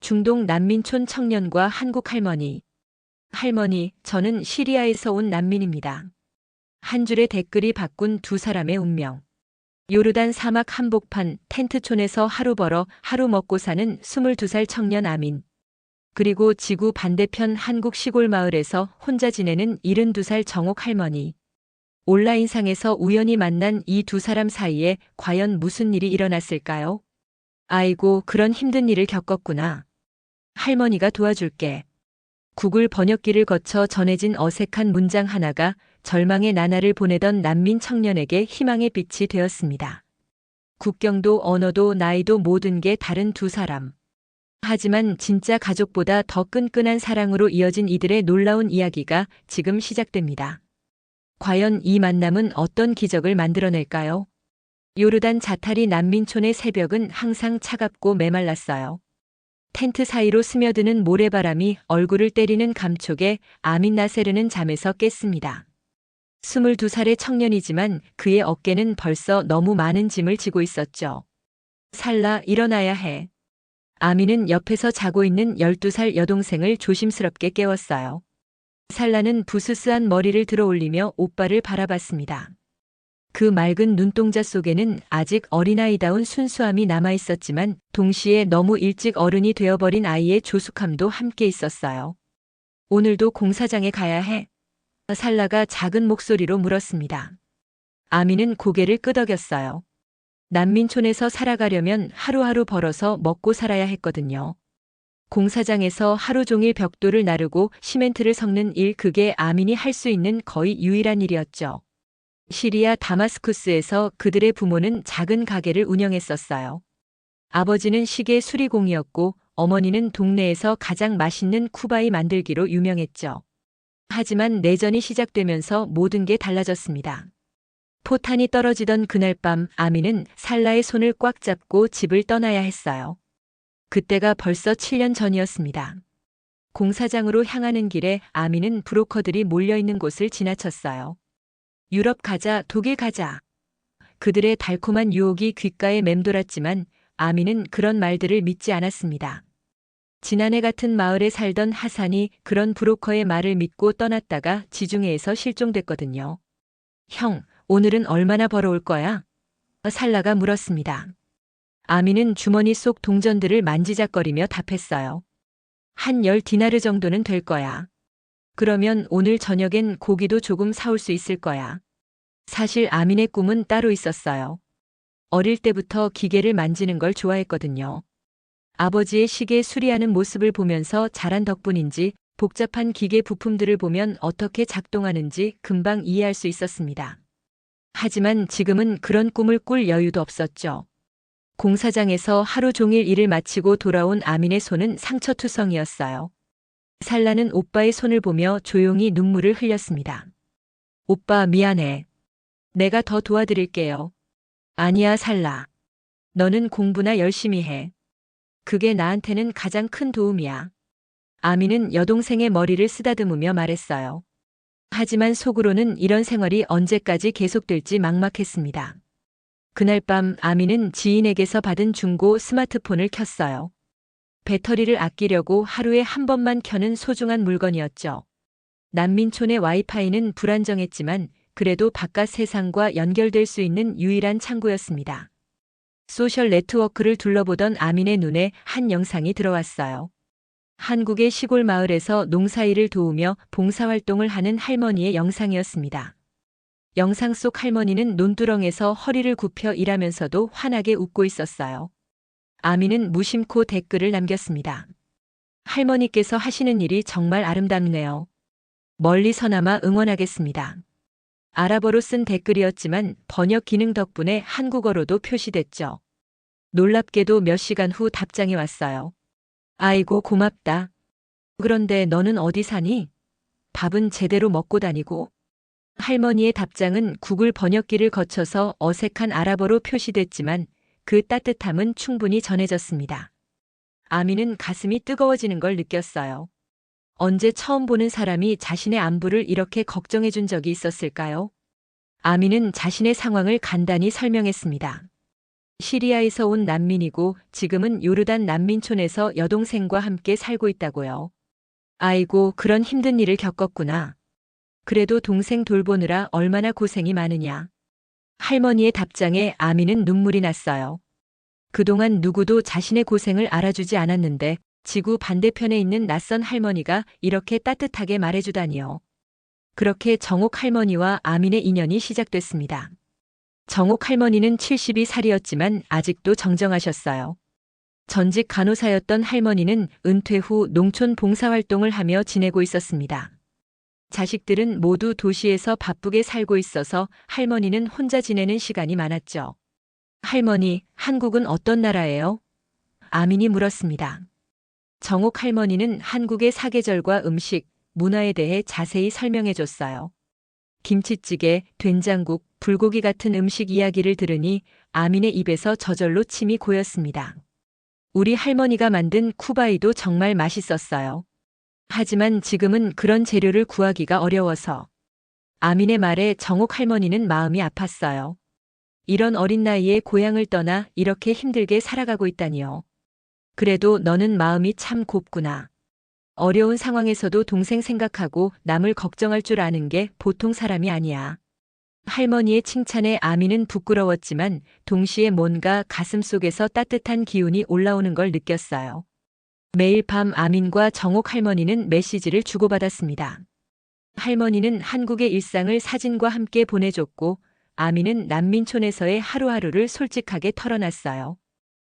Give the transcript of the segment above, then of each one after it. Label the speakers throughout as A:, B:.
A: 중동 난민촌 청년과 한국 할머니. 할머니, 저는 시리아에서 온 난민입니다. 한 줄의 댓글이 바꾼 두 사람의 운명. 요르단 사막 한복판 텐트촌에서 하루 벌어 하루 먹고 사는 22살 청년 아민. 그리고 지구 반대편 한국 시골 마을에서 혼자 지내는 72살 정옥 할머니. 온라인상에서 우연히 만난 이 두 사람 사이에 과연 무슨 일이 일어났을까요? 아이고, 그런 힘든 일을 겪었구나. 할머니가 도와줄게. 구글 번역기를 거쳐 전해진 어색한 문장 하나가 절망의 나날을 보내던 난민 청년에게 희망의 빛이 되었습니다. 국경도 언어도 나이도 모든 게 다른 두 사람. 하지만 진짜 가족보다 더 끈끈한 사랑으로 이어진 이들의 놀라운 이야기가 지금 시작됩니다. 과연 이 만남은 어떤 기적을 만들어낼까요? 요르단 자타리 난민촌의 새벽은 항상 차갑고 메말랐어요. 텐트 사이로 스며드는 모래바람이 얼굴을 때리는 감촉에 아민 나세르는 잠에서 깼습니다. 22살의 청년이지만 그의 어깨는 벌써 너무 많은 짐을 지고 있었죠. 살라, 일어나야 해. 아민은 옆에서 자고 있는 12살 여동생을 조심스럽게 깨웠어요. 살라는 부스스한 머리를 들어 올리며 오빠를 바라봤습니다. 그 맑은 눈동자 속에는 아직 어린아이다운 순수함이 남아있었지만 동시에 너무 일찍 어른이 되어버린 아이의 조숙함도 함께 있었어요. 오늘도 공사장에 가야 해. 살라가 작은 목소리로 물었습니다. 아미는 고개를 끄덕였어요. 난민촌에서 살아가려면 하루하루 벌어서 먹고 살아야 했거든요. 공사장에서 하루 종일 벽돌을 나르고 시멘트를 섞는 일, 그게 아민이 할 수 있는 거의 유일한 일이었죠. 시리아 다마스쿠스에서 그들의 부모는 작은 가게를 운영했었어요. 아버지는 시계 수리공이었고 어머니는 동네에서 가장 맛있는 쿠바이 만들기로 유명했죠. 하지만 내전이 시작되면서 모든 게 달라졌습니다. 포탄이 떨어지던 그날 밤 아민은 살라의 손을 꽉 잡고 집을 떠나야 했어요. 그때가 벌써 7년 전이었습니다. 공사장으로 향하는 길에 아민은 브로커들이 몰려있는 곳을 지나쳤어요. 유럽 가자, 독일 가자. 그들의 달콤한 유혹이 귓가에 맴돌았지만 아민은 그런 말들을 믿지 않았습니다. 지난해 같은 마을에 살던 하산이 그런 브로커의 말을 믿고 떠났다가 지중해에서 실종됐거든요. 형, 오늘은 얼마나 벌어올 거야? 살라가 물었습니다. 아민은 주머니 속 동전들을 만지작거리며 답했어요. 한 10디나르 정도는 될 거야. 그러면 오늘 저녁엔 고기도 조금 사올 수 있을 거야. 사실 아민의 꿈은 따로 있었어요. 어릴 때부터 기계를 만지는 걸 좋아했거든요. 아버지의 시계 수리하는 모습을 보면서 자란 덕분인지 복잡한 기계 부품들을 보면 어떻게 작동하는지 금방 이해할 수 있었습니다. 하지만 지금은 그런 꿈을 꿀 여유도 없었죠. 공사장에서 하루 종일 일을 마치고 돌아온 아민의 손은 상처투성이었어요. 살라는 오빠의 손을 보며 조용히 눈물을 흘렸습니다. 오빠, 미안해. 내가 더 도와드릴게요. 아니야, 살라. 너는 공부나 열심히 해. 그게 나한테는 가장 큰 도움이야. 아민은 여동생의 머리를 쓰다듬으며 말했어요. 하지만 속으로는 이런 생활이 언제까지 계속될지 막막했습니다. 그날 밤 아민은 지인에게서 받은 중고 스마트폰을 켰어요. 배터리를 아끼려고 하루에 한 번만 켜는 소중한 물건이었죠. 난민촌의 와이파이는 불안정했지만 그래도 바깥 세상과 연결될 수 있는 유일한 창구였습니다. 소셜 네트워크를 둘러보던 아민의 눈에 한 영상이 들어왔어요. 한국의 시골 마을에서 농사일을 도우며 봉사활동을 하는 할머니의 영상이었습니다. 영상 속 할머니는 논두렁에서 허리를 굽혀 일하면서도 환하게 웃고 있었어요. 아민은 무심코 댓글을 남겼습니다. 할머니께서 하시는 일이 정말 아름답네요. 멀리서나마 응원하겠습니다. 아랍어로 쓴 댓글이었지만 번역 기능 덕분에 한국어로도 표시됐죠. 놀랍게도 몇 시간 후 답장이 왔어요. 아이고, 고맙다. 그런데 너는 어디 사니? 밥은 제대로 먹고 다니고? 할머니의 답장은 구글 번역기를 거쳐서 어색한 아랍어로 표시됐지만 그 따뜻함은 충분히 전해졌습니다. 아민은 가슴이 뜨거워지는 걸 느꼈어요. 언제 처음 보는 사람이 자신의 안부를 이렇게 걱정해 준 적이 있었을까요? 아민은 자신의 상황을 간단히 설명했습니다. 시리아에서 온 난민이고 지금은 요르단 난민촌에서 여동생과 함께 살고 있다고요. 아이고, 그런 힘든 일을 겪었구나. 그래도 동생 돌보느라 얼마나 고생이 많으냐. 할머니의 답장에 아미는 눈물이 났어요. 그동안 누구도 자신의 고생을 알아주지 않았는데 지구 반대편에 있는 낯선 할머니가 이렇게 따뜻하게 말해주다니요. 그렇게 정옥 할머니와 아민의 인연이 시작됐습니다. 정옥 할머니는 72살이었지만 아직도 정정하셨어요. 전직 간호사였던 할머니는 은퇴 후 농촌 봉사활동을 하며 지내고 있었습니다. 자식들은 모두 도시에서 바쁘게 살고 있어서 할머니는 혼자 지내는 시간이 많았죠. 할머니, 한국은 어떤 나라예요? 아민이 물었습니다. 정옥 할머니는 한국의 사계절과 음식, 문화에 대해 자세히 설명해 줬어요. 김치찌개, 된장국, 불고기 같은 음식 이야기를 들으니 아민의 입에서 저절로 침이 고였습니다. 우리 할머니가 만든 쿠바이도 정말 맛있었어요. 하지만 지금은 그런 재료를 구하기가 어려워서. 아민의 말에 정옥 할머니는 마음이 아팠어요. 이런 어린 나이에 고향을 떠나 이렇게 힘들게 살아가고 있다니요. 그래도 너는 마음이 참 곱구나. 어려운 상황에서도 동생 생각하고 남을 걱정할 줄 아는 게 보통 사람이 아니야. 할머니의 칭찬에 아미는 부끄러웠지만 동시에 뭔가 가슴속에서 따뜻한 기운이 올라오는 걸 느꼈어요. 매일 밤 아민과 정옥 할머니는 메시지를 주고받았습니다. 할머니는 한국의 일상을 사진과 함께 보내줬고 아민은 난민촌에서의 하루하루를 솔직하게 털어놨어요.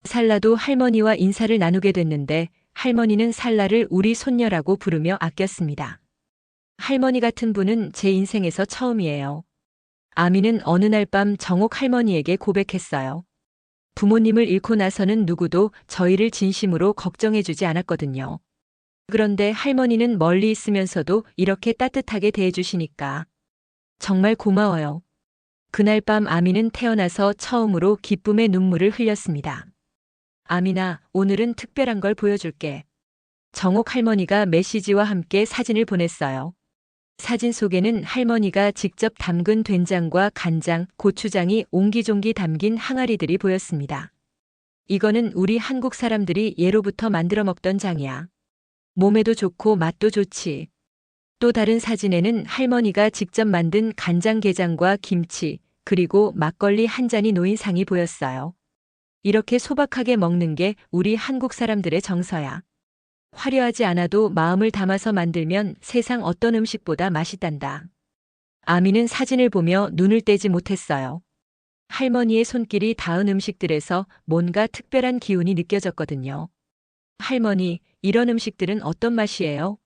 A: 살라도 할머니와 인사를 나누게 됐는데 할머니는 살라를 우리 손녀라고 부르며 아꼈습니다. 할머니 같은 분은 제 인생에서 처음이에요. 아미는 어느 날 밤 정옥 할머니에게 고백했어요. 부모님을 잃고 나서는 누구도 저희를 진심으로 걱정해주지 않았거든요. 그런데 할머니는 멀리 있으면서도 이렇게 따뜻하게 대해주시니까 정말 고마워요. 그날 밤 아미는 태어나서 처음으로 기쁨의 눈물을 흘렸습니다. 아미나, 오늘은 특별한 걸 보여줄게. 정옥 할머니가 메시지와 함께 사진을 보냈어요. 사진 속에는 할머니가 직접 담근 된장과 간장, 고추장이 옹기종기 담긴 항아리들이 보였습니다. 이거는 우리 한국 사람들이 예로부터 만들어 먹던 장이야. 몸에도 좋고 맛도 좋지. 또 다른 사진에는 할머니가 직접 만든 간장게장과 김치, 그리고 막걸리 한 잔이 놓인 상이 보였어요. 이렇게 소박하게 먹는 게 우리 한국 사람들의 정서야. 화려하지 않아도 마음을 담아서 만들면 세상 어떤 음식보다 맛있단다. 아미는 사진을 보며 눈을 떼지 못했어요. 할머니의 손길이 닿은 음식들에서 뭔가 특별한 기운이 느껴졌거든요. 할머니, 이런 음식들은 어떤 맛이에요?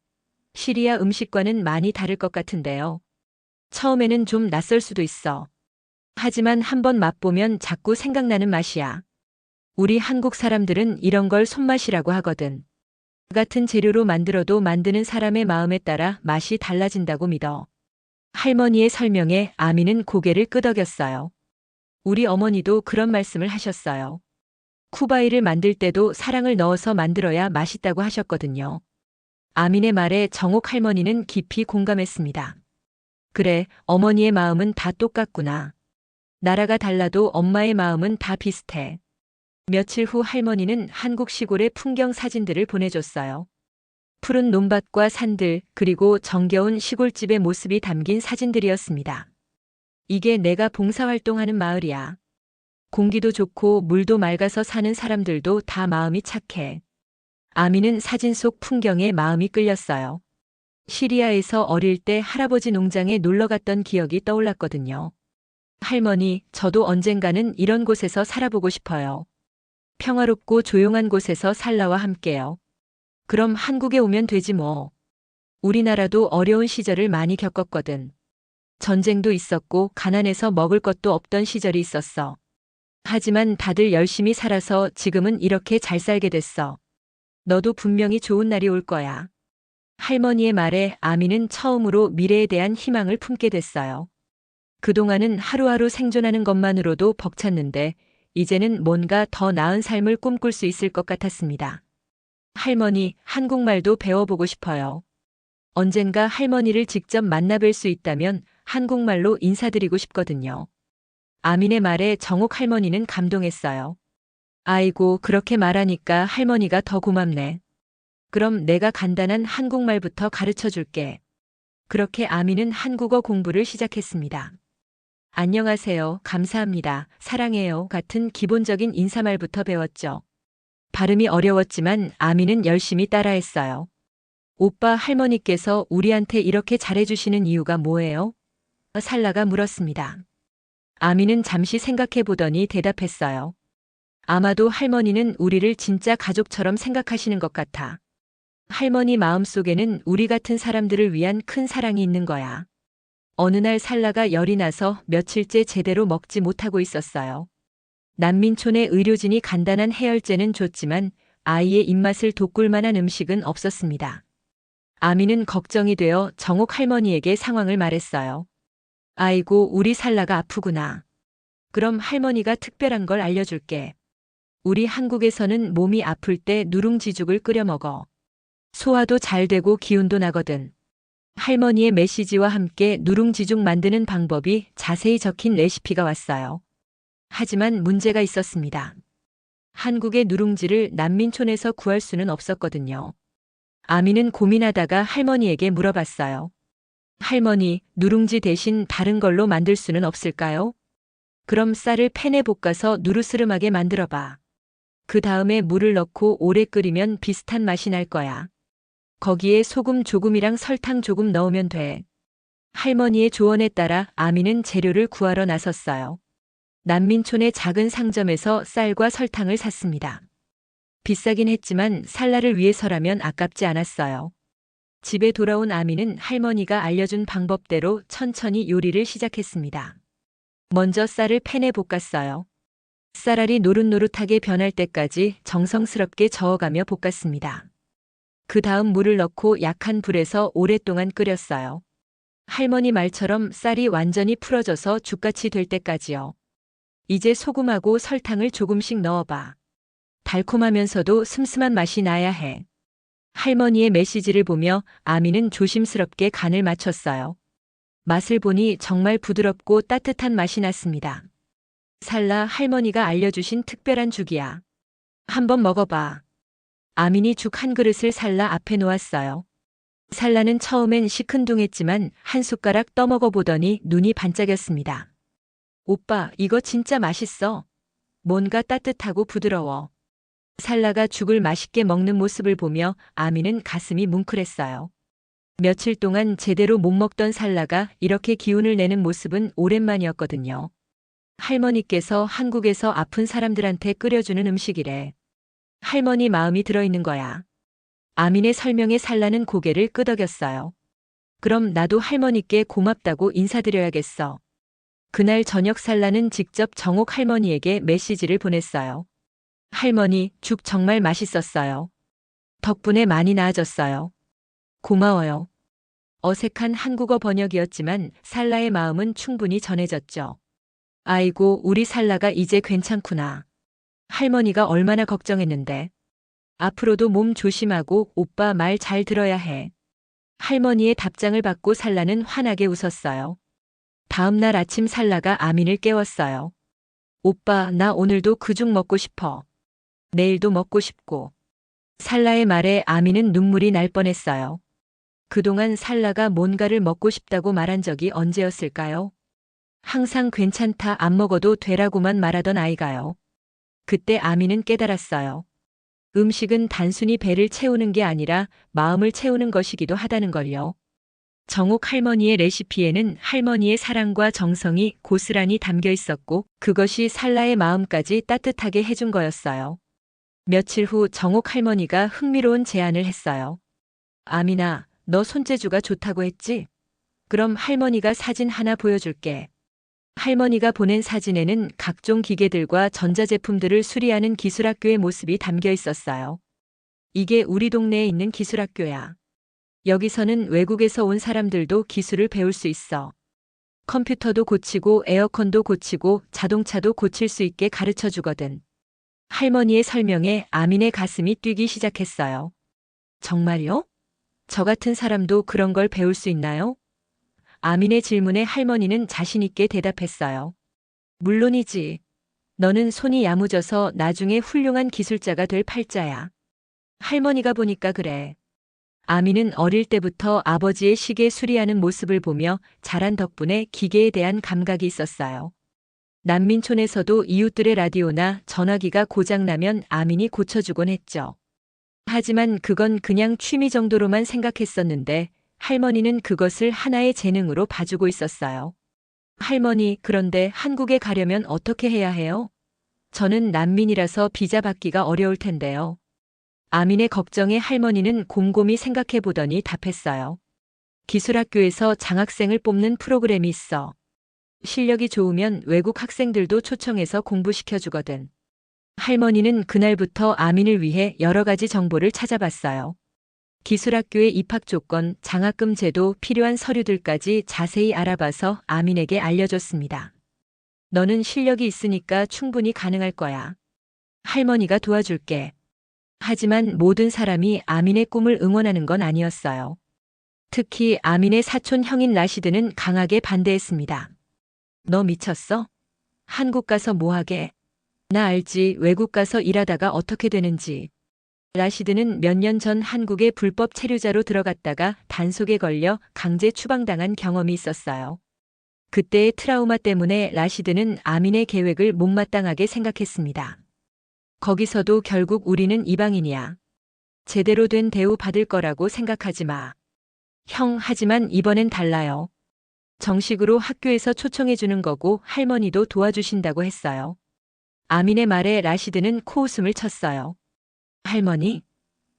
A: 시리아 음식과는 많이 다를 것 같은데요. 처음에는 좀 낯설 수도 있어. 하지만 한번 맛보면 자꾸 생각나는 맛이야. 우리 한국 사람들은 이런 걸 손맛이라고 하거든. 같은 재료로 만들어도 만드는 사람의 마음에 따라 맛이 달라진다고 믿어. 할머니의 설명에 아미는 고개를 끄덕였어요. 우리 어머니도 그런 말씀을 하셨어요. 쿠바이를 만들 때도 사랑을 넣어서 만들어야 맛있다고 하셨거든요. 아민의 말에 정옥 할머니는 깊이 공감했습니다. 그래, 어머니의 마음은 다 똑같구나. 나라가 달라도 엄마의 마음은 다 비슷해. 며칠 후 할머니는 한국 시골의 풍경 사진들을 보내줬어요. 푸른 논밭과 산들, 그리고 정겨운 시골집의 모습이 담긴 사진들이었습니다. 이게 내가 봉사활동하는 마을이야. 공기도 좋고 물도 맑아서 사는 사람들도 다 마음이 착해. 아미는 사진 속 풍경에 마음이 끌렸어요. 시리아에서 어릴 때 할아버지 농장에 놀러 갔던 기억이 떠올랐거든요. 할머니, 저도 언젠가는 이런 곳에서 살아보고 싶어요. 평화롭고 조용한 곳에서 살라와 함께요. 그럼 한국에 오면 되지 뭐. 우리나라도 어려운 시절을 많이 겪었거든. 전쟁도 있었고 가난해서 먹을 것도 없던 시절이 있었어. 하지만 다들 열심히 살아서 지금은 이렇게 잘 살게 됐어. 너도 분명히 좋은 날이 올 거야. 할머니의 말에 아미는 처음으로 미래에 대한 희망을 품게 됐어요. 그동안은 하루하루 생존하는 것만으로도 벅찼는데 이제는 뭔가 더 나은 삶을 꿈꿀 수 있을 것 같았습니다. 할머니, 한국말도 배워보고 싶어요. 언젠가 할머니를 직접 만나뵐 수 있다면 한국말로 인사드리고 싶거든요. 아민의 말에 정옥 할머니는 감동했어요. 아이고, 그렇게 말하니까 할머니가 더 고맙네. 그럼 내가 간단한 한국말부터 가르쳐 줄게. 그렇게 아민은 한국어 공부를 시작했습니다. 안녕하세요, 감사합니다, 사랑해요 같은 기본적인 인사말부터 배웠죠. 발음이 어려웠지만 아민은 열심히 따라했어요. 오빠, 할머니께서 우리한테 이렇게 잘해주시는 이유가 뭐예요? 살라가 물었습니다. 아민은 잠시 생각해 보더니 대답했어요. 아마도 할머니는 우리를 진짜 가족처럼 생각하시는 것 같아. 할머니 마음속에는 우리 같은 사람들을 위한 큰 사랑이 있는 거야. 어느 날 살라가 열이 나서 며칠째 제대로 먹지 못하고 있었어요. 난민촌의 의료진이 간단한 해열제는 줬지만 아이의 입맛을 돋굴 만한 음식은 없었습니다. 아미는 걱정이 되어 정옥 할머니에게 상황을 말했어요. 아이고, 우리 살라가 아프구나. 그럼 할머니가 특별한 걸 알려줄게. 우리 한국에서는 몸이 아플 때 누룽지죽을 끓여 먹어. 소화도 잘 되고 기운도 나거든. 할머니의 메시지와 함께 누룽지죽 만드는 방법이 자세히 적힌 레시피가 왔어요. 하지만 문제가 있었습니다. 한국의 누룽지를 난민촌에서 구할 수는 없었거든요. 아미는 고민하다가 할머니에게 물어봤어요. 할머니, 누룽지 대신 다른 걸로 만들 수는 없을까요? 그럼 쌀을 팬에 볶아서 누르스름하게 만들어봐. 그 다음에 물을 넣고 오래 끓이면 비슷한 맛이 날 거야. 거기에 소금 조금이랑 설탕 조금 넣으면 돼. 할머니의 조언에 따라 아미는 재료를 구하러 나섰어요. 난민촌의 작은 상점에서 쌀과 설탕을 샀습니다. 비싸긴 했지만 살라를 위해서라면 아깝지 않았어요. 집에 돌아온 아미는 할머니가 알려준 방법대로 천천히 요리를 시작했습니다. 먼저 쌀을 팬에 볶았어요. 쌀알이 노릇노릇하게 변할 때까지 정성스럽게 저어가며 볶았습니다. 그 다음 물을 넣고 약한 불에서 오랫동안 끓였어요. 할머니 말처럼 쌀이 완전히 풀어져서 죽같이 될 때까지요. 이제 소금하고 설탕을 조금씩 넣어봐. 달콤하면서도 슴슴한 맛이 나야 해. 할머니의 메시지를 보며 아미는 조심스럽게 간을 맞췄어요. 맛을 보니 정말 부드럽고 따뜻한 맛이 났습니다. 살라, 할머니가 알려주신 특별한 죽이야. 한번 먹어봐. 아민이 죽 한 그릇을 살라 앞에 놓았어요. 살라는 처음엔 시큰둥했지만 한 숟가락 떠먹어 보더니 눈이 반짝였습니다. 오빠, 이거 진짜 맛있어. 뭔가 따뜻하고 부드러워. 살라가 죽을 맛있게 먹는 모습을 보며 아미는 가슴이 뭉클했어요. 며칠 동안 제대로 못 먹던 살라가 이렇게 기운을 내는 모습은 오랜만이었거든요. 할머니께서 한국에서 아픈 사람들한테 끓여주는 음식이래. 할머니 마음이 들어있는 거야. 아민의 설명에 살라는 고개를 끄덕였어요. 그럼 나도 할머니께 고맙다고 인사드려야겠어. 그날 저녁 살라는 직접 정옥 할머니에게 메시지를 보냈어요. 할머니, 죽 정말 맛있었어요. 덕분에 많이 나아졌어요. 고마워요. 어색한 한국어 번역이었지만 살라의 마음은 충분히 전해졌죠. 아이고, 우리 살라가 이제 괜찮구나. 할머니가 얼마나 걱정했는데. 앞으로도 몸 조심하고 오빠 말 잘 들어야 해. 할머니의 답장을 받고 살라는 환하게 웃었어요. 다음 날 아침 살라가 아민을 깨웠어요. 오빠, 나 오늘도 그 죽 먹고 싶어. 내일도 먹고 싶고. 살라의 말에 아민은 눈물이 날 뻔했어요. 그동안 살라가 뭔가를 먹고 싶다고 말한 적이 언제였을까요? 항상 괜찮다, 안 먹어도 되라고만 말하던 아이가요. 그때 아민은 깨달았어요. 음식은 단순히 배를 채우는 게 아니라 마음을 채우는 것이기도 하다는 걸요. 정옥 할머니의 레시피에는 할머니의 사랑과 정성이 고스란히 담겨 있었고 그것이 살라의 마음까지 따뜻하게 해준 거였어요. 며칠 후 정옥 할머니가 흥미로운 제안을 했어요. 아민아, 너 손재주가 좋다고 했지? 그럼 할머니가 사진 하나 보여줄게. 할머니가 보낸 사진에는 각종 기계들과 전자제품들을 수리하는 기술학교의 모습이 담겨 있었어요. 이게 우리 동네에 있는 기술학교야. 여기서는 외국에서 온 사람들도 기술을 배울 수 있어. 컴퓨터도 고치고 에어컨도 고치고 자동차도 고칠 수 있게 가르쳐 주거든. 할머니의 설명에 아민의 가슴이 뛰기 시작했어요. 정말요? 저 같은 사람도 그런 걸 배울 수 있나요? 아민의 질문에 할머니는 자신 있게 대답했어요. 물론이지. 너는 손이 야무져서 나중에 훌륭한 기술자가 될 팔자야. 할머니가 보니까 그래. 아미는 어릴 때부터 아버지의 시계 수리하는 모습을 보며 자란 덕분에 기계에 대한 감각이 있었어요. 난민촌에서도 이웃들의 라디오나 전화기가 고장나면 아민이 고쳐주곤 했죠. 하지만 그건 그냥 취미 정도로만 생각했었는데 할머니는 그것을 하나의 재능으로 봐주고 있었어요. 할머니, 그런데 한국에 가려면 어떻게 해야 해요? 저는 난민이라서 비자 받기가 어려울 텐데요. 아민의 걱정에 할머니는 곰곰이 생각해 보더니 답했어요. 기술학교에서 장학생을 뽑는 프로그램이 있어. 실력이 좋으면 외국 학생들도 초청해서 공부시켜주거든. 할머니는 그날부터 아민을 위해 여러 가지 정보를 찾아봤어요. 기술학교의 입학 조건, 장학금 제도, 필요한 서류들까지 자세히 알아봐서 아민에게 알려줬습니다. 너는 실력이 있으니까 충분히 가능할 거야. 할머니가 도와줄게. 하지만 모든 사람이 아민의 꿈을 응원하는 건 아니었어요. 특히 아민의 사촌 형인 라시드는 강하게 반대했습니다. 너 미쳤어? 한국 가서 뭐 하게? 나 알지, 외국 가서 일하다가 어떻게 되는지. 라시드는 몇 년 전 한국에 불법 체류자로 들어갔다가 단속에 걸려 강제 추방당한 경험이 있었어요. 그때의 트라우마 때문에 라시드는 아민의 계획을 못마땅하게 생각했습니다. 거기서도 결국 우리는 이방인이야. 제대로 된 대우 받을 거라고 생각하지 마. 형, 하지만 이번엔 달라요. 정식으로 학교에서 초청해 주는 거고 할머니도 도와주신다고 했어요. 아민의 말에 라시드는 코웃음을 쳤어요. 할머니?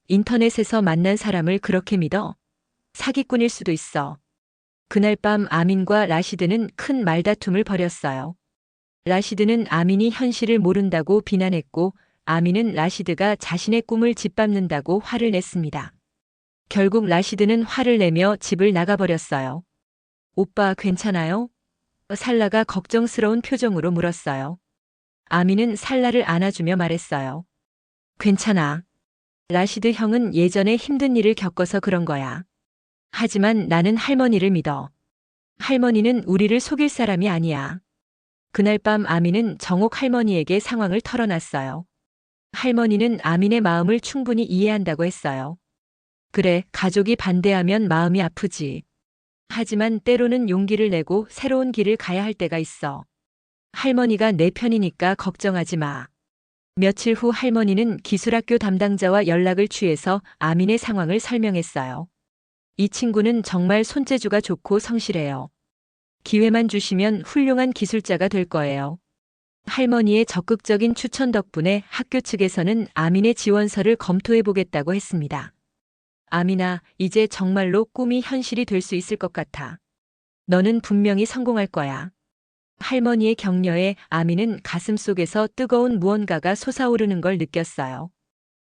A: 인터넷에서 만난 사람을 그렇게 믿어? 사기꾼일 수도 있어. 그날 밤 아민과 라시드는 큰 말다툼을 벌였어요. 라시드는 아민이 현실을 모른다고 비난했고 아민은 라시드가 자신의 꿈을 짓밟는다고 화를 냈습니다. 결국 라시드는 화를 내며 집을 나가버렸어요. 오빠 괜찮아요? 살라가 걱정스러운 표정으로 물었어요. 아민은 살라를 안아주며 말했어요. 괜찮아. 라시드 형은 예전에 힘든 일을 겪어서 그런 거야. 하지만 나는 할머니를 믿어. 할머니는 우리를 속일 사람이 아니야. 그날 밤 아민은 정옥 할머니에게 상황을 털어놨어요. 할머니는 아민의 마음을 충분히 이해한다고 했어요. 그래, 가족이 반대하면 마음이 아프지. 하지만 때로는 용기를 내고 새로운 길을 가야 할 때가 있어. 할머니가 내 편이니까 걱정하지 마. 며칠 후 할머니는 기술학교 담당자와 연락을 취해서 아민의 상황을 설명했어요. 이 친구는 정말 손재주가 좋고 성실해요. 기회만 주시면 훌륭한 기술자가 될 거예요. 할머니의 적극적인 추천 덕분에 학교 측에서는 아민의 지원서를 검토해 보겠다고 했습니다. 아민아, 이제 정말로 꿈이 현실이 될 수 있을 것 같아. 너는 분명히 성공할 거야. 할머니의 격려에 아민은 가슴속에서 뜨거운 무언가가 솟아오르는 걸 느꼈어요.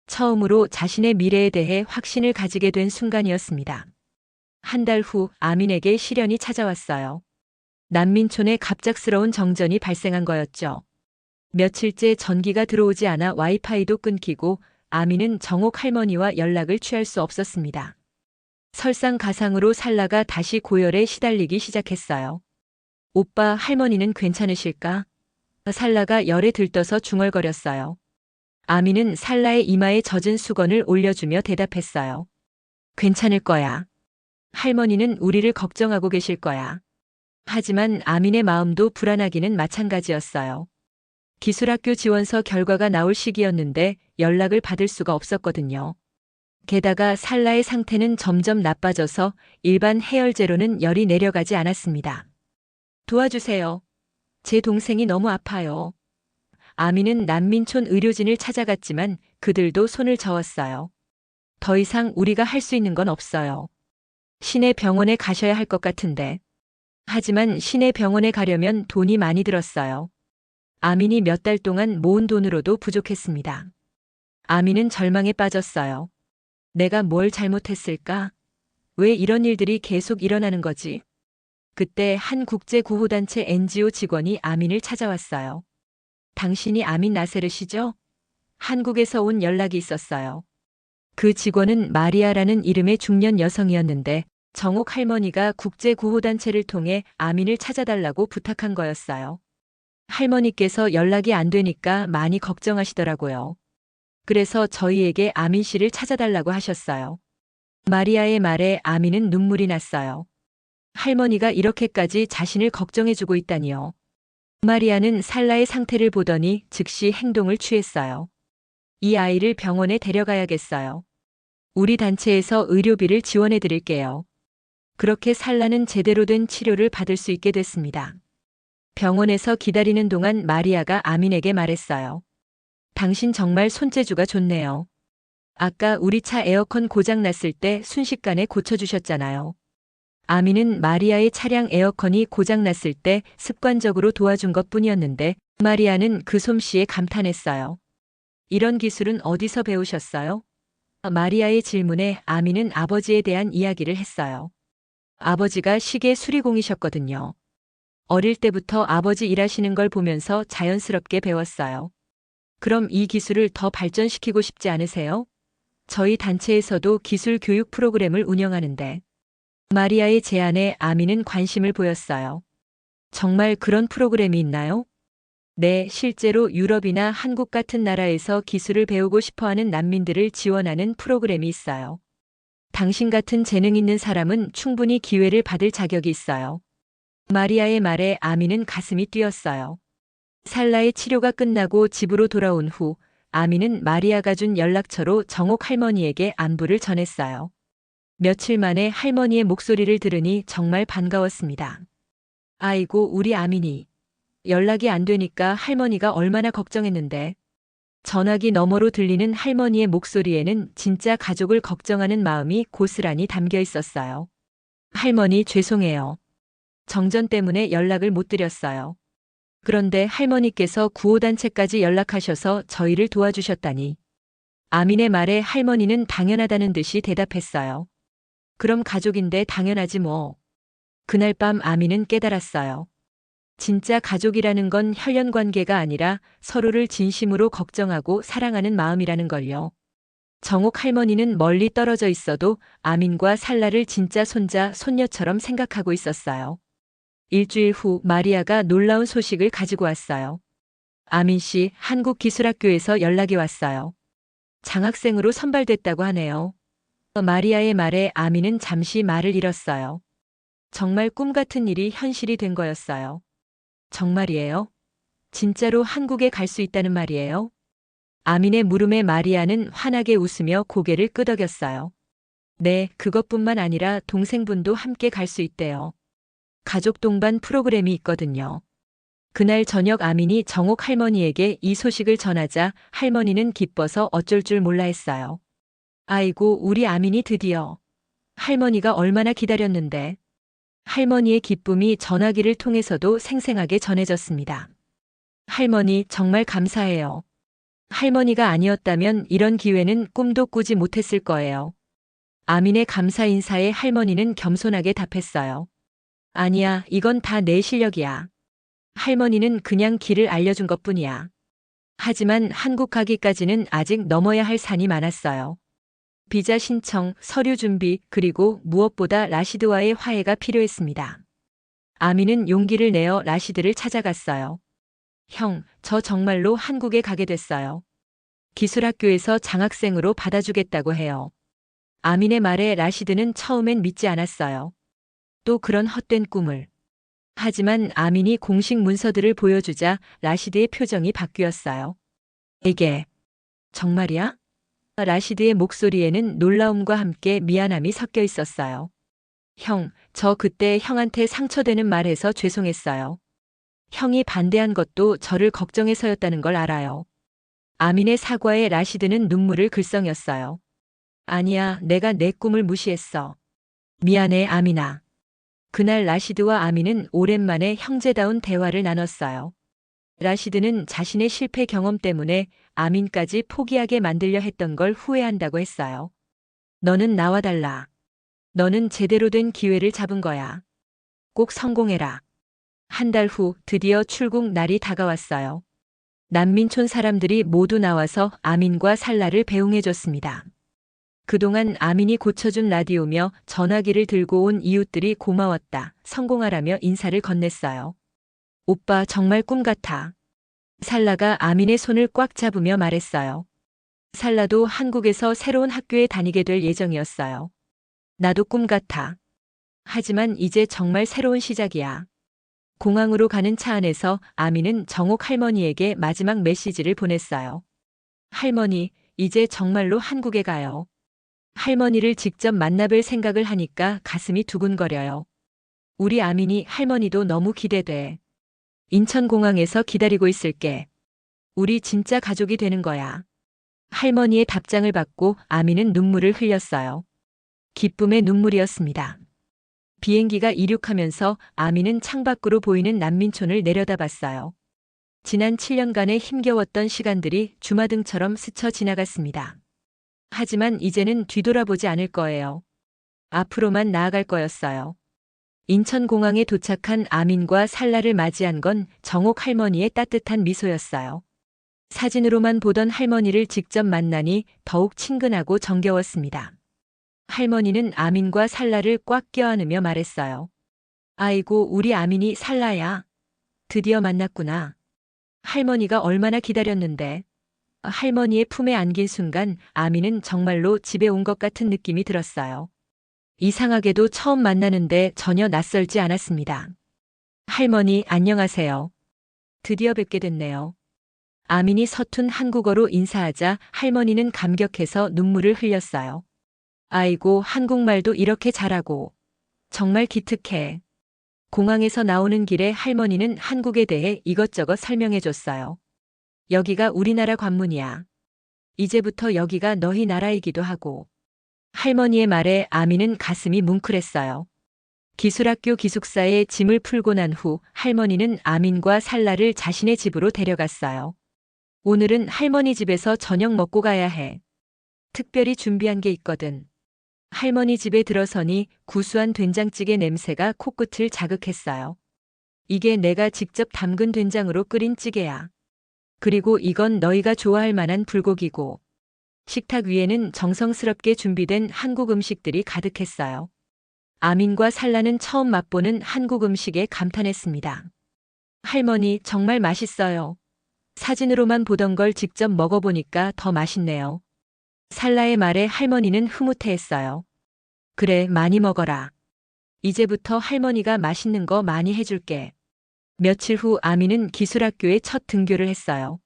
A: 처음으로 자신의 미래에 대해 확신을 가지게 된 순간이었습니다. 한 달 후 아민에게 시련이 찾아왔어요. 난민촌에 갑작스러운 정전이 발생한 거였죠. 며칠째 전기가 들어오지 않아 와이파이도 끊기고 아민은 정옥 할머니와 연락을 취할 수 없었습니다. 설상가상으로 살라가 다시 고열에 시달리기 시작했어요. 오빠, 할머니는 괜찮으실까? 살라가 열에 들떠서 중얼거렸어요. 아민은 살라의 이마에 젖은 수건을 올려주며 대답했어요. 괜찮을 거야. 할머니는 우리를 걱정하고 계실 거야. 하지만 아민의 마음도 불안하기는 마찬가지였어요. 기술학교 지원서 결과가 나올 시기였는데 연락을 받을 수가 없었거든요. 게다가 살라의 상태는 점점 나빠져서 일반 해열제로는 열이 내려가지 않았습니다. 도와주세요. 제 동생이 너무 아파요. 아민은 난민촌 의료진을 찾아갔지만 그들도 손을 저었어요. 더 이상 우리가 할 수 있는 건 없어요. 시내 병원에 가셔야 할 것 같은데. 하지만 시내 병원에 가려면 돈이 많이 들었어요. 아민이 몇 달 동안 모은 돈으로도 부족했습니다. 아민은 절망에 빠졌어요. 내가 뭘 잘못했을까? 왜 이런 일들이 계속 일어나는 거지? 그때 한 국제구호단체 NGO 직원이 아민을 찾아왔어요. 당신이 아민 나세르시죠? 한국에서 온 연락이 있었어요. 그 직원은 마리아라는 이름의 중년 여성이었는데 정옥 할머니가 국제구호단체를 통해 아민을 찾아달라고 부탁한 거였어요. 할머니께서 연락이 안 되니까 많이 걱정하시더라고요. 그래서 저희에게 아민 씨를 찾아달라고 하셨어요. 마리아의 말에 아민은 눈물이 났어요. 할머니가 이렇게까지 자신을 걱정해주고 있다니요. 마리아는 살라의 상태를 보더니 즉시 행동을 취했어요. 이 아이를 병원에 데려가야겠어요. 우리 단체에서 의료비를 지원해 드릴게요. 그렇게 살라는 제대로 된 치료를 받을 수 있게 됐습니다. 병원에서 기다리는 동안 마리아가 아민에게 말했어요. 당신 정말 손재주가 좋네요. 아까 우리 차 에어컨 고장 났을 때 순식간에 고쳐주셨잖아요. 아민은 마리아의 차량 에어컨이 고장 났을 때 습관적으로 도와준 것 뿐이었는데 마리아는 그 솜씨에 감탄했어요. 이런 기술은 어디서 배우셨어요? 마리아의 질문에 아민은 아버지에 대한 이야기를 했어요. 아버지가 시계 수리공이셨거든요. 어릴 때부터 아버지 일하시는 걸 보면서 자연스럽게 배웠어요. 그럼 이 기술을 더 발전시키고 싶지 않으세요? 저희 단체에서도 기술 교육 프로그램을 운영하는데. 마리아의 제안에 아민은 관심을 보였어요. 정말 그런 프로그램이 있나요? 네, 실제로 유럽이나 한국 같은 나라에서 기술을 배우고 싶어하는 난민들을 지원하는 프로그램이 있어요. 당신 같은 재능 있는 사람은 충분히 기회를 받을 자격이 있어요. 마리아의 말에 아민은 가슴이 뛰었어요. 살라의 치료가 끝나고 집으로 돌아온 후 아민은 마리아가 준 연락처로 정옥 할머니에게 안부를 전했어요. 며칠 만에 할머니의 목소리를 들으니 정말 반가웠습니다. 아이고, 우리 아민이. 연락이 안 되니까 할머니가 얼마나 걱정했는데. 전화기 너머로 들리는 할머니의 목소리에는 진짜 가족을 걱정하는 마음이 고스란히 담겨 있었어요. 할머니 죄송해요. 정전 때문에 연락을 못 드렸어요. 그런데 할머니께서 구호단체까지 연락하셔서 저희를 도와주셨다니. 아민의 말에 할머니는 당연하다는 듯이 대답했어요. 그럼 가족인데 당연하지 뭐. 그날 밤 아민은 깨달았어요. 진짜 가족이라는 건 혈연 관계가 아니라 서로를 진심으로 걱정하고 사랑하는 마음이라는 걸요. 정옥 할머니는 멀리 떨어져 있어도 아민과 살라를 진짜 손자, 손녀처럼 생각하고 있었어요. 일주일 후 마리아가 놀라운 소식을 가지고 왔어요. 아민 씨, 한국기술학교에서 연락이 왔어요. 장학생으로 선발됐다고 하네요. 마리아의 말에 아민은 잠시 말을 잃었어요. 정말 꿈 같은 일이 현실이 된 거였어요. 정말이에요? 진짜로 한국에 갈 수 있다는 말이에요? 아민의 물음에 마리아는 환하게 웃으며 고개를 끄덕였어요. 네, 그것뿐만 아니라 동생분도 함께 갈 수 있대요. 가족 동반 프로그램이 있거든요. 그날 저녁 아민이 정옥 할머니에게 이 소식을 전하자 할머니는 기뻐서 어쩔 줄 몰라 했어요. 아이고, 우리 아민이 드디어. 할머니가 얼마나 기다렸는데. 할머니의 기쁨이 전화기를 통해서도 생생하게 전해졌습니다. 할머니, 정말 감사해요. 할머니가 아니었다면 이런 기회는 꿈도 꾸지 못했을 거예요. 아민의 감사 인사에 할머니는 겸손하게 답했어요. 아니야, 이건 다 내 실력이야. 할머니는 그냥 길을 알려준 것뿐이야. 하지만 한국 가기까지는 아직 넘어야 할 산이 많았어요. 비자 신청, 서류 준비, 그리고 무엇보다 라시드와의 화해가 필요했습니다. 아민은 용기를 내어 라시드를 찾아갔어요. 형, 저 정말로 한국에 가게 됐어요. 기술학교에서 장학생으로 받아주겠다고 해요. 아민의 말에 라시드는 처음엔 믿지 않았어요. 또 그런 헛된 꿈을. 하지만 아민이 공식 문서들을 보여주자 라시드의 표정이 바뀌었어요. 이게 정말이야? 라시드의 목소리에는 놀라움과 함께 미안함이 섞여 있었어요. 형, 저 그때 형한테 상처되는 말 해서 죄송했어요. 형이 반대한 것도 저를 걱정해서였다는 걸 알아요. 아민의 사과에 라시드는 눈물을 글썽였어요. 아니야, 내가 내 꿈을 무시했어. 미안해, 아민아. 그날 라시드와 아민은 오랜만에 형제다운 대화를 나눴어요. 라시드는 자신의 실패 경험 때문에 아민까지 포기하게 만들려 했던 걸 후회한다고 했어요. 너는 나와 달라. 너는 제대로 된 기회를 잡은 거야. 꼭 성공해라. 한 달 후 드디어 출국 날이 다가왔어요. 난민촌 사람들이 모두 나와서 아민과 살라를 배웅해줬습니다. 그동안 아민이 고쳐준 라디오며 전화기를 들고 온 이웃들이 고마웠다, 성공하라며 인사를 건넸어요. 오빠 정말 꿈 같아. 살라가 아민의 손을 꽉 잡으며 말했어요. 살라도 한국에서 새로운 학교에 다니게 될 예정이었어요. 나도 꿈 같아. 하지만 이제 정말 새로운 시작이야. 공항으로 가는 차 안에서 아민은 정옥 할머니에게 마지막 메시지를 보냈어요. 할머니, 이제 정말로 한국에 가요. 할머니를 직접 만나뵐 생각을 하니까 가슴이 두근거려요. 우리 아민이 할머니도 너무 기대돼. 인천공항에서 기다리고 있을게. 우리 진짜 가족이 되는 거야. 할머니의 답장을 받고 아민은 눈물을 흘렸어요. 기쁨의 눈물이었습니다. 비행기가 이륙하면서 아민은 창밖으로 보이는 난민촌을 내려다봤어요. 지난 7년간의 힘겨웠던 시간들이 주마등처럼 스쳐 지나갔습니다. 하지만 이제는 뒤돌아보지 않을 거예요. 앞으로만 나아갈 거였어요. 인천공항에 도착한 아민과 살라를 맞이한 건 정옥 할머니의 따뜻한 미소였어요. 사진으로만 보던 할머니를 직접 만나니 더욱 친근하고 정겨웠습니다. 할머니는 아민과 살라를 꽉 껴안으며 말했어요. 아이고, 우리 아민이 살라야. 드디어 만났구나. 할머니가 얼마나 기다렸는데. 할머니의 품에 안긴 순간 아민은 정말로 집에 온 것 같은 느낌이 들었어요. 이상하게도 처음 만나는데 전혀 낯설지 않았습니다. 할머니, 안녕하세요. 드디어 뵙게 됐네요. 아민이 서툰 한국어로 인사하자 할머니는 감격해서 눈물을 흘렸어요. 아이고, 한국말도 이렇게 잘하고. 정말 기특해. 공항에서 나오는 길에 할머니는 한국에 대해 이것저것 설명해 줬어요. 여기가 우리나라 관문이야. 이제부터 여기가 너희 나라이기도 하고. 할머니의 말에 아민은 가슴이 뭉클했어요. 기술학교 기숙사에 짐을 풀고 난 후 할머니는 아민과 살라를 자신의 집으로 데려갔어요. 오늘은 할머니 집에서 저녁 먹고 가야 해. 특별히 준비한 게 있거든. 할머니 집에 들어서니 구수한 된장찌개 냄새가 코끝을 자극했어요. 이게 내가 직접 담근 된장으로 끓인 찌개야. 그리고 이건 너희가 좋아할 만한 불고기고. 식탁 위에는 정성스럽게 준비된 한국 음식들이 가득했어요. 아민과 살라는 처음 맛보는 한국 음식에 감탄했습니다. 할머니, 정말 맛있어요. 사진으로만 보던 걸 직접 먹어보니까 더 맛있네요. 살라의 말에 할머니는 흐뭇해했어요. 그래, 많이 먹어라. 이제부터 할머니가 맛있는 거 많이 해줄게. 며칠 후 아민은 기술학교에 첫 등교를 했어요.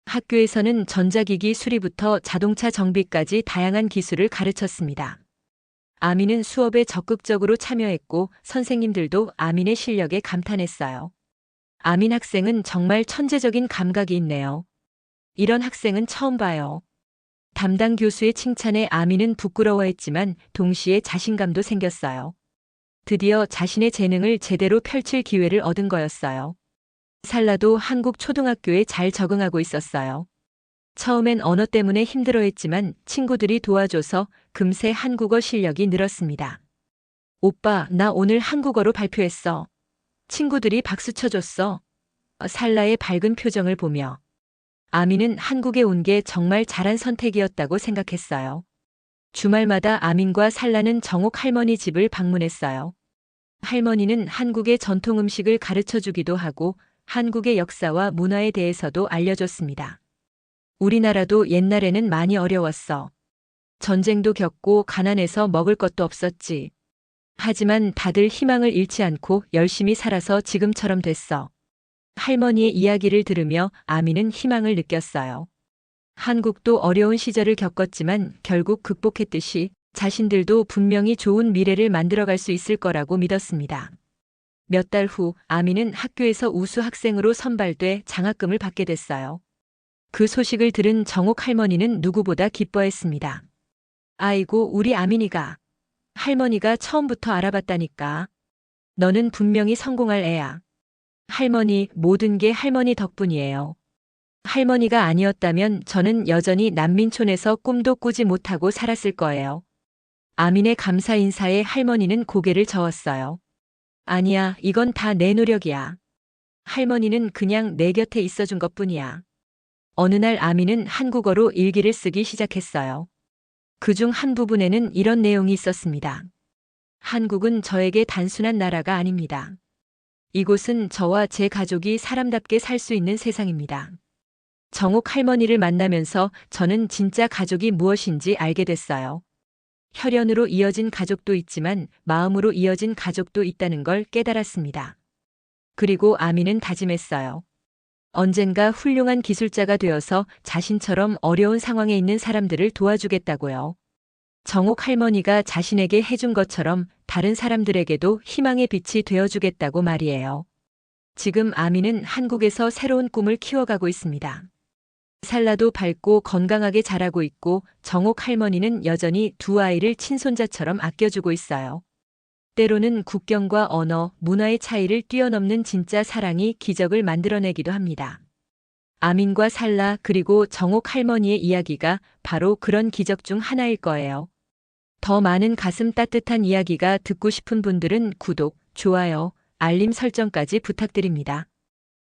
A: 학교에서는 전자기기 수리부터 자동차 정비까지 다양한 기술을 가르쳤습니다. 아민은 수업에 적극적으로 참여했고 선생님들도 아민의 실력에 감탄했어요. 아민 학생은 정말 천재적인 감각이 있네요. 이런 학생은 처음 봐요. 담당 교수의 칭찬에 아민은 부끄러워했지만 동시에 자신감도 생겼어요. 드디어 자신의 재능을 제대로 펼칠 기회를 얻은 거였어요. 살라도 한국 초등학교에 잘 적응하고 있었어요. 처음엔 언어 때문에 힘들어했지만 친구들이 도와줘서 금세 한국어 실력이 늘었습니다. 오빠, 나 오늘 한국어로 발표했어. 친구들이 박수 쳐줬어. 살라의 밝은 표정을 보며. 아민은 한국에 온 게 정말 잘한 선택이었다고 생각했어요. 주말마다 아민과 살라는 정옥 할머니 집을 방문했어요. 할머니는 한국의 전통 음식을 가르쳐 주기도 하고 한국의 역사와 문화에 대해서도 알려줬습니다. 우리나라도 옛날에는 많이 어려웠어. 전쟁도 겪고 가난해서 먹을 것도 없었지. 하지만 다들 희망을 잃지 않고 열심히 살아서 지금처럼 됐어. 할머니의 이야기를 들으며 아민은 희망을 느꼈어요. 한국도 어려운 시절을 겪었지만 결국 극복했듯이 자신들도 분명히 좋은 미래를 만들어갈 수 있을 거라고 믿었습니다. 몇 달 후 아민은 학교에서 우수 학생으로 선발돼 장학금을 받게 됐어요. 그 소식을 들은 정옥 할머니는 누구보다 기뻐했습니다. 아이고, 우리 아민이가. 할머니가 처음부터 알아봤다니까. 너는 분명히 성공할 애야. 할머니, 모든 게 할머니 덕분이에요. 할머니가 아니었다면 저는 여전히 난민촌에서 꿈도 꾸지 못하고 살았을 거예요. 아민의 감사 인사에 할머니는 고개를 저었어요. 아니야, 이건 다 내 노력이야. 할머니는 그냥 내 곁에 있어준 것뿐이야. 어느 날 아민은 한국어로 일기를 쓰기 시작했어요. 그중 한 부분에는 이런 내용이 있었습니다. 한국은 저에게 단순한 나라가 아닙니다. 이곳은 저와 제 가족이 사람답게 살 수 있는 세상입니다. 정옥 할머니를 만나면서 저는 진짜 가족이 무엇인지 알게 됐어요. 혈연으로 이어진 가족도 있지만 마음으로 이어진 가족도 있다는 걸 깨달았습니다. 그리고 아미는 다짐했어요. 언젠가 훌륭한 기술자가 되어서 자신처럼 어려운 상황에 있는 사람들을 도와주겠다고요. 정옥 할머니가 자신에게 해준 것처럼 다른 사람들에게도 희망의 빛이 되어주겠다고 말이에요. 지금 아미는 한국에서 새로운 꿈을 키워가고 있습니다. 살라도 밝고 건강하게 자라고 있고 정옥 할머니는 여전히 두 아이를 친손자처럼 아껴주고 있어요. 때로는 국경과 언어, 문화의 차이를 뛰어넘는 진짜 사랑이 기적을 만들어내기도 합니다. 아민과 살라 그리고 정옥 할머니의 이야기가 바로 그런 기적 중 하나일 거예요. 더 많은 가슴 따뜻한 이야기가 듣고 싶은 분들은 구독, 좋아요, 알림 설정까지 부탁드립니다.